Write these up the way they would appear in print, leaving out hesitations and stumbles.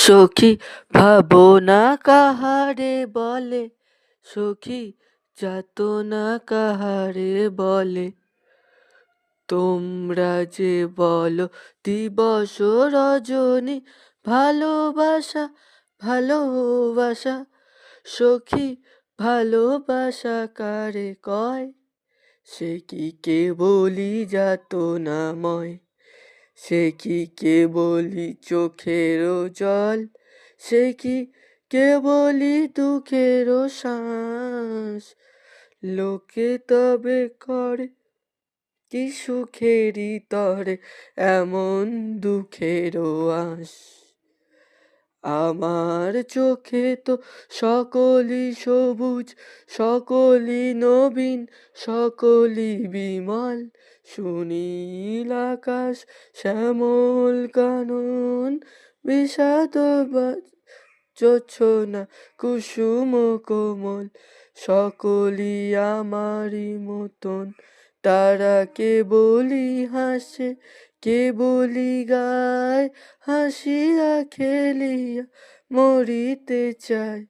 সখী ভাবনা কাহারে বলে, সখী যাতনা কাহারে বলে। তোমরা যে বলো দিবস রজনী, ভালোবাসা ভালোবাসা। সখী ভালোবাসা কারে কয়, সে কি কেবলি যাতনাময়। সে কি কেবলি চোখের জল, সে কি কেবলি দুঃখের শ্বাস। লোকে তবে করে কি সুখেরই তরে এমন দুঃখের আশ। আমার চোখে তো সকলই সবুজ, সকলই নবীন, সকলই বিমল। সুনীল আকাশ, শ্যামল কানন, বিষাদ জোছনা, কুসুম কোমল। সকলই আমারই মতন, তারা কেবলই হাসে, কেবলই গায়, হাসিয়া খেলিয়া মরিতে চায়।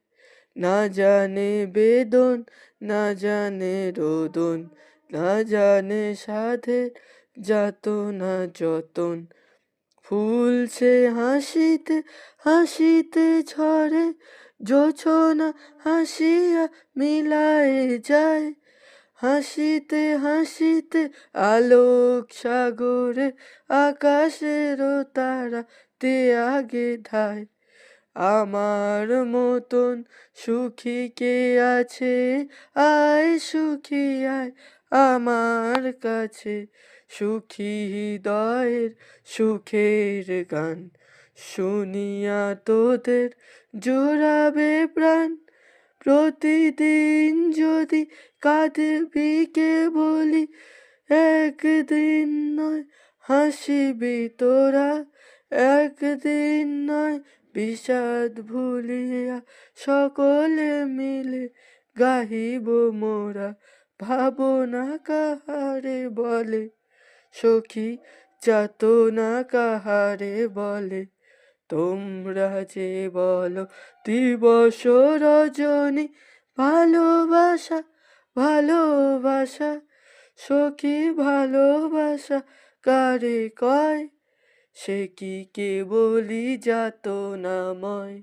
না জানে বেদন, না জানে রোদন, না জানে সাধের যাতনা যতন। ফুল সে হাসিতে হাসিতে ঝরে, জোছনা হাসিয়া মিলায়ে যায়। হাসিতে হাসিতে আলোক সাগরে, আকাশের তারা তে আগে ধায়। আমার মতন সুখী কে আছে, আয় সুখী আয় আমার কাছে। সুখী হৃদয়ের সুখের গান, শুনিয়া তোদের জুড়াবে প্রাণ। প্রতিদিন যদি কাঁদবি কেবলি, একদিন নয় হাসিবি তোরা। একদিন নয় বিষাদ ভুলিয়া, সকলে মিলে গাহিব মোরা। ভাবনা কাহারে বলে, সখী যাতনা কাহারে বলে। তোমরা যে বলো দিবস রজনী, ভালোবাসা ভালোবাসা। সখী ভালোবাসা কারে কয়, সে কি কেবলি যাতনাময়।